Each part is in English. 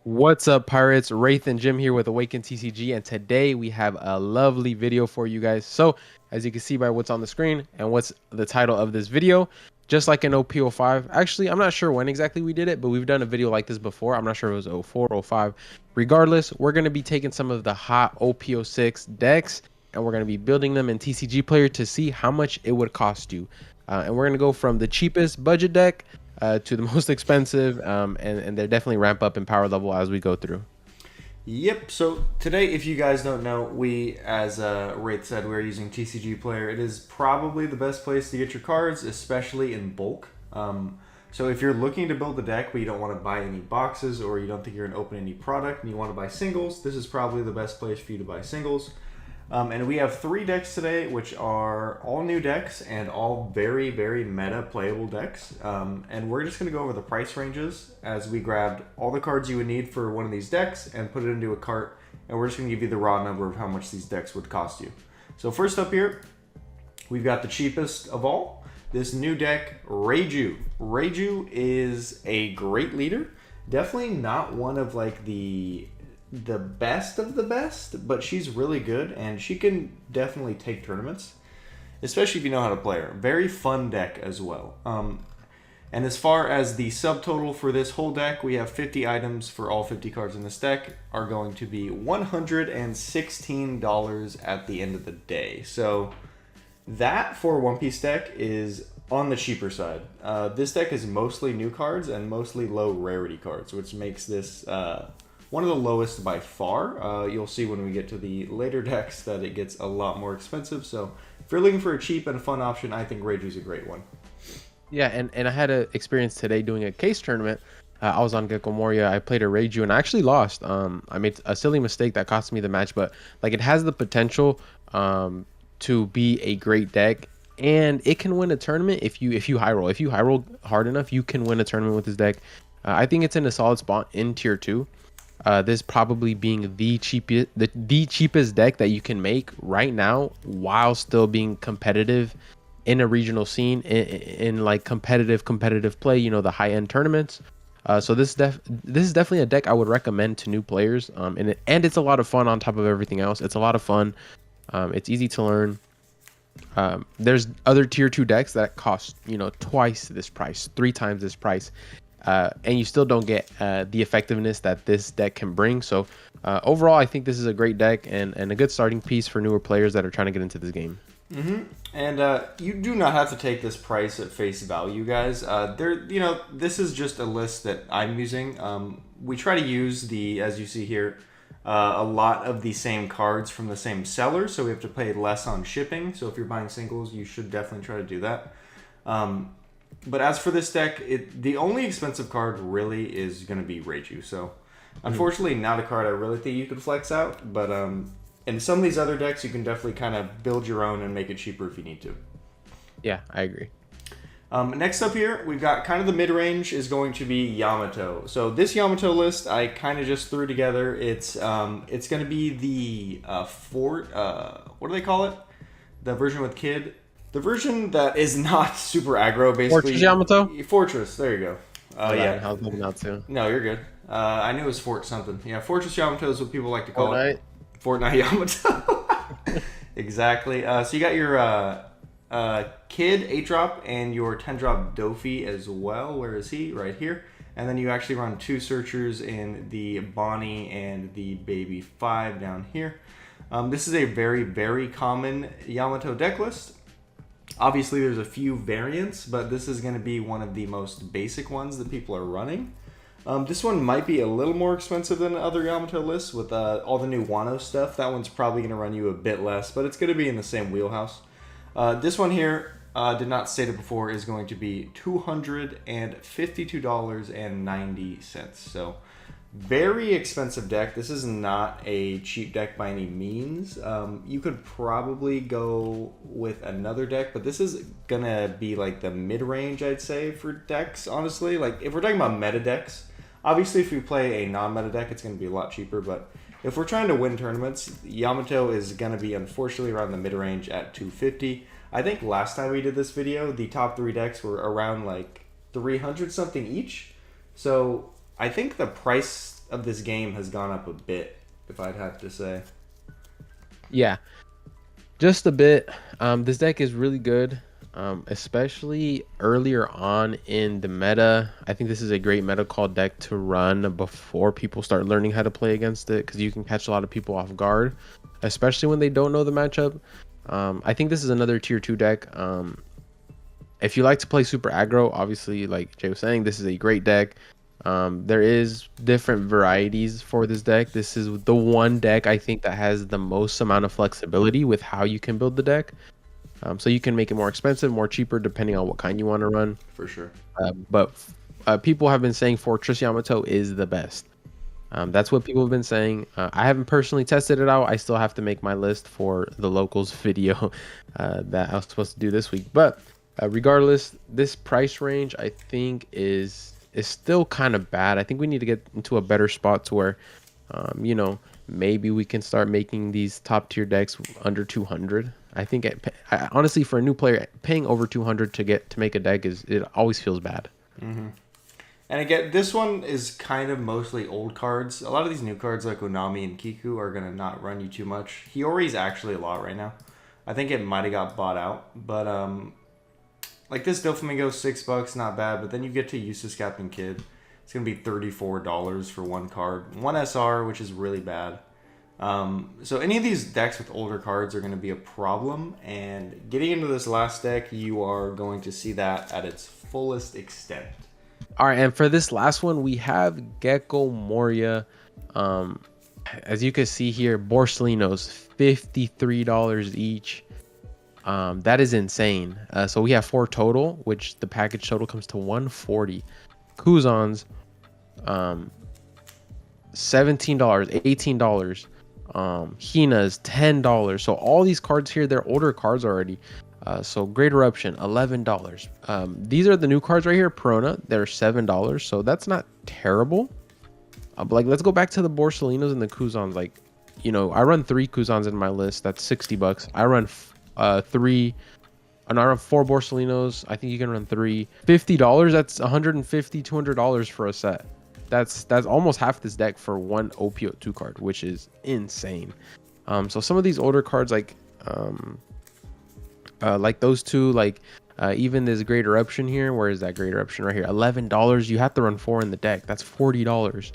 What's up, Pirates? Wraith and Jim here with Awaken TCG, and today we have a lovely video for you guys. So, as you can see by what's on the screen and what's the title of this video, just like in OP05, actually, I'm not sure when exactly we did it, but we've done a video like this before. I'm not sure if it was 04 or 05. Regardless, we're going to be taking some of the hot OP06 decks, and we're going to be building them in TCG Player to see how much it would cost you. And we're going to go from the cheapest budget deck to the most expensive, and they definitely ramp up in power level as we go through. Yep. So today, if you guys don't know, we, as Wraith said, we're using TCG Player. It is probably the best place to get your cards, especially in bulk. So if you're looking to build a deck but you don't want to buy any boxes, or you don't think you're going to open any product and you want to buy singles, this is probably the best place for you to buy singles. And we have 3 decks today, which are all new decks and all very, very meta playable decks. And we're just going to go over the price ranges as we grabbed all the cards you would need for one of these decks and put it into a cart. And we're just going to give you the raw number of how much these decks would cost you. So first up here, we've got the cheapest of all. This new deck, Reiju. Reiju is a great leader. Definitely not one of like the best of the best, but she's really good and she can definitely take tournaments, especially if you know how to play her. Very fun deck as well. And as far as the subtotal for this whole deck, we have 50 items for all 50 cards in this deck are going to be $116 at the end of the day. So that for a One Piece deck is on the cheaper side. This deck is mostly new cards and mostly low rarity cards, which makes this one of the lowest by far. You'll see when we get to the later decks that it gets a lot more expensive. So if you're looking for a cheap and fun option, I think Reiju's a great one. Yeah, and I had an experience today doing a case tournament. I was on Gecko Moria. I played a Reiju and I actually lost. I made a silly mistake that cost me the match, but like it has the potential to be a great deck, and it can win a tournament if you high roll. If you high roll hard enough, you can win a tournament with this deck. I think it's in a solid spot in tier 2. This probably being the cheapest deck that you can make right now while still being competitive in a regional scene in like competitive play, you know, the high end tournaments. So this is definitely a deck I would recommend to new players. And it's a lot of fun on top of everything else. It's a lot of fun. It's easy to learn. There's other tier 2 decks that cost, you know, twice this price, 3 times this price. And you still don't get the effectiveness that this deck can bring. So overall, I think this is a great deck and a good starting piece for newer players that are trying to get into this game. And you do not have to take this price at face value, guys. This is just a list that I'm using. We try to use as you see here, a lot of the same cards from the same seller, so we have to pay less on shipping. So if you're buying singles, you should definitely try to do that. But as for this deck, the only expensive card really is going to be Reiju. So, unfortunately, not a card I really think you could flex out. But in some of these other decks, you can definitely kind of build your own and make it cheaper if you need to. Yeah, I agree. Next up here, we've got kind of the mid-range is going to be Yamato. So this Yamato list, I kind of just threw together. It's going to be the fort. What do they call it? The version with Kid. The version that is not super aggro, basically. Fortress Yamato? Fortress, there you go. Yeah. I was looking out too. No, you're good. I knew it was Fort something. Yeah, Fortress Yamato is what people like to call Fortnite? it. Fortnite Yamato. Exactly. So you got your Kid 8-drop and your 10-drop Dofi as well. Where is he? Right here. And then you actually run 2 searchers in the Bonnie and the Baby 5 down here. This is a very, very common Yamato deck list. Obviously, there's a few variants, but this is going to be one of the most basic ones that people are running. This one might be a little more expensive than other Yamato lists with all the new Wano stuff. That one's probably going to run you a bit less, but it's going to be in the same wheelhouse. This one here, did not state it before, is going to be $252.90. So very expensive deck. This is not a cheap deck by any means. You could probably go with another deck, but this is gonna be like the mid-range, I'd say, for decks, honestly. Like, if we're talking about meta decks, obviously if we play a non-meta deck, it's gonna be a lot cheaper, but if we're trying to win tournaments, Yamato is gonna be, unfortunately, around the mid-range at 250. I think last time we did this video, the top 3 decks were around like 300 something each. So I think the price of this game has gone up a bit, if I'd have to say. Yeah, just a bit. This deck is really good, especially earlier on in the meta. I think this is a great meta call deck to run before people start learning how to play against it, because you can catch a lot of people off guard, especially when they don't know the matchup. I think this is another tier 2 deck. If you like to play super aggro, obviously, like Jay was saying, this is a great deck. There is different varieties for this deck. This is the one deck I think that has the most amount of flexibility with how you can build the deck. So you can make it more expensive, more cheaper, depending on what kind you want to run. For sure. But people have been saying Fortress Yamato is the best. That's what people have been saying. I haven't personally tested it out. I still have to make my list for the locals video that I was supposed to do this week. But regardless, this price range I think is still kind of bad. I think we need to get into a better spot to where, maybe we can start making these top tier decks under 200. I think honestly, for a new player, paying over 200 to make a deck it always feels bad. Mm-hmm. And again, this one is kind of mostly old cards. A lot of these new cards like Onami and Kiku are going to not run you too much. Hiyori's actually a lot right now. I think it might have got bought out. But like this Doflamingo, $6, not bad. But then you get to Useless Captain Kid. It's going to be $34 for one card. One SR, which is really bad. So any of these decks with older cards are going to be a problem. And getting into this last deck, you are going to see that at its fullest extent. All right, and for this last one, we have Gecko Moria. As you can see here, Borsalinos, $53 each. That is insane. So we have 4 total, which the package total comes to $140. Kuzans, $17, $18. Hina's $10. So all these cards here, they're older cards already. So Great Eruption, $11. These are the new cards right here. Perona, they're $7. So that's not terrible. But like, let's go back to the Borsalinos and the Kuzans. Like, I run 3 Kuzans in my list. That's $60. I run 3. And I run 4 Borsalinos. I think you can run 3. $50. That's $150, $200 for a set. That's almost half this deck for one OP02 card, which is insane. So some of these older cards, like those two, like even this Great Eruption here. Where is that Great Eruption right here? $11. You have to run 4 in the deck. That's $40.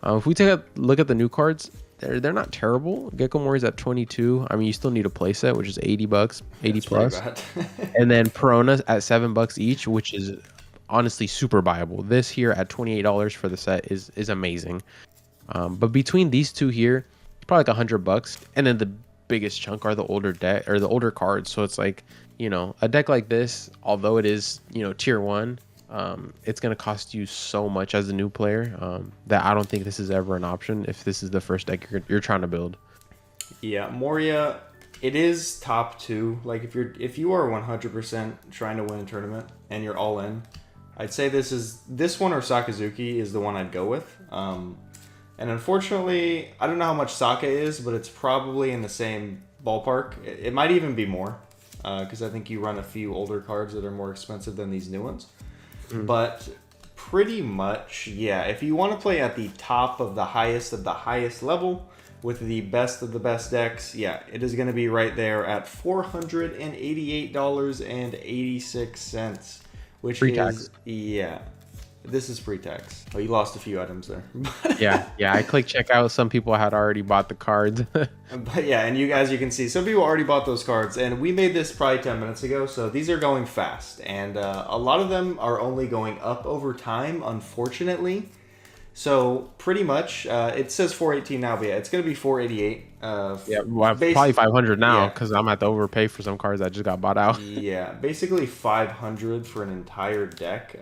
If we take a look at the new cards, they're not terrible. Gecko Mori's at 22. I mean, you still need a playset, which is $80, 80 plus. And then Perona's at $7 each, which is honestly super buyable. This here at $28 for the set is amazing. But between these two here, it's probably like $100. And then the biggest chunk are the older deck or the older cards. So it's like, a deck like this, although it is, tier 1, it's going to cost you so much as a new player that I don't think this is ever an option if this is the first deck you're trying to build. Yeah, Moria, it is top 2. Like if you are 100% trying to win a tournament and you're all in, I'd say this one or Sakazuki is the one I'd go with. And unfortunately, I don't know how much Saka is, but it's probably in the same ballpark. It might even be more, because I think you run a few older cards that are more expensive than these new ones. But pretty much, yeah, if you want to play at the top of the highest level with the best of the best decks, yeah, it is going to be right there at $488.86, which pre-tax. Yeah, this is pre-tax. Oh, you lost a few items there. yeah, I clicked checkout. Some people had already bought the cards. But yeah, and as you can see, some people already bought those cards, and we made this probably 10 minutes ago, so these are going fast, and a lot of them are only going up over time, unfortunately. So pretty much, it says 418 now, but yeah, it's going to be 488. Yeah, well, probably 500 now, because I'm at the overpay for some cards that just got bought out. Yeah, basically 500 for an entire deck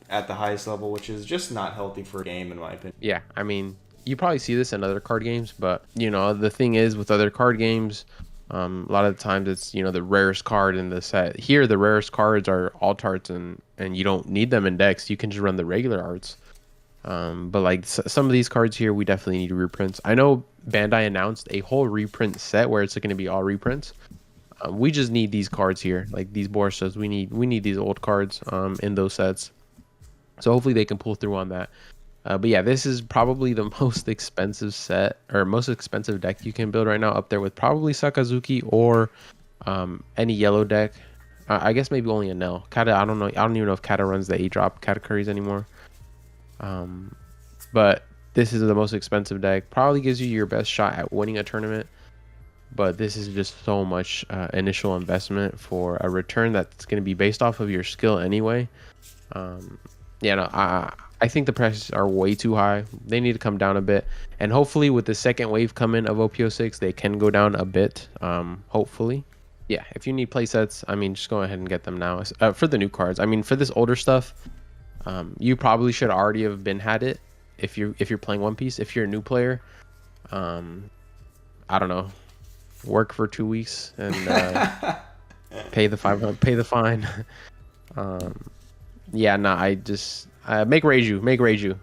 at the highest level, which is just not healthy for a game, in my opinion. Yeah, I mean, you probably see this in other card games, but, the thing is, with other card games, a lot of the times it's, the rarest card in the set. Here, the rarest cards are alt arts, and you don't need them in decks. You can just run the regular arts. But like some of these cards here, we definitely need reprints. I know Bandai announced a whole reprint set where it's going to be all reprints. We just need these cards here, like these Borsas. We need these old cards in those sets. So hopefully they can pull through on that. But yeah, this is probably the most expensive set or most expensive deck you can build right now, up there with probably Sakazuki or any yellow deck. I guess maybe only a Nell. Kata, I don't know. I don't even know if Kata runs the 8-drop categories anymore. Um, but this is the most expensive deck. Probably gives you your best shot at winning a tournament. But this is just so much initial investment for a return that's going to be based off of your skill anyway. Um, yeah, no, I think the prices are way too high. They need to come down a bit, and hopefully with the second wave coming of OP06, they can go down a bit. Hopefully, yeah. If you need playsets, I mean, just go ahead and get them now. For the new cards, I mean, for this older stuff, you probably should already have been had it if you're playing One Piece. If you're a new player, I don't know, work for 2 weeks and pay the fine. Yeah, nah, I just make Reiju.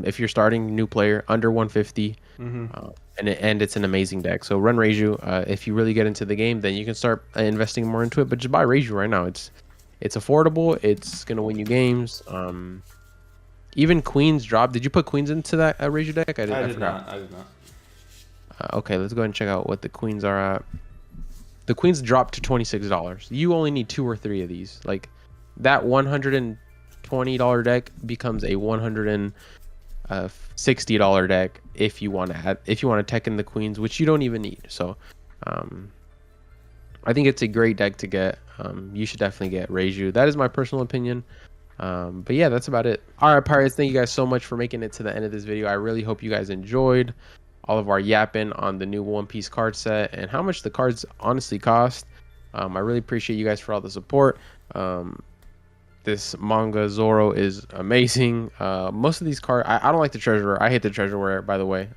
If you're starting new player under 150, and it's an amazing deck. So run Reiju. If you really get into the game, then you can start investing more into it. But just buy Reiju right now. It's affordable. It's gonna win you games. Even Queens drop. Did you put Queens into that Reiju deck? I I did forgot. not. I did not. Okay, let's go ahead and check out what the Queens are at. The Queens dropped to $26. You only need 2 or 3 of these. Like that $120 deck becomes a $160 deck if you want to tech in the Queens, which you don't even need. So I think it's a great deck to get. You should definitely get Reiju. That is my personal opinion. But yeah, that's about it. All right, Pirates, thank you guys so much for making it to the end of this video. I really hope you guys enjoyed all of our yapping on the new One Piece card set and how much the cards honestly cost. I really appreciate you guys for all the support. This manga Zoro is amazing. Most of these cards, I don't like the treasure rare. I hate the treasure rare, by the way.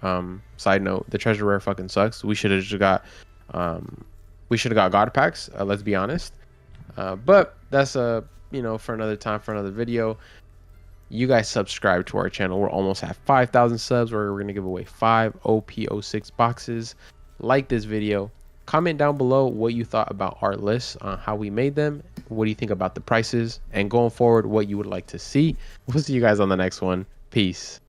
Side note, the treasure rare fucking sucks. We should have just got god packs. Let's be honest. But that's for another time, for another video. You guys subscribe to our channel. We're almost at 5,000 subs, where we're gonna give away 5 OP06 boxes. Like this video. Comment down below what you thought about our lists, how we made them. What do you think about the prices? And going forward, what you would like to see. We'll see you guys on the next one. Peace.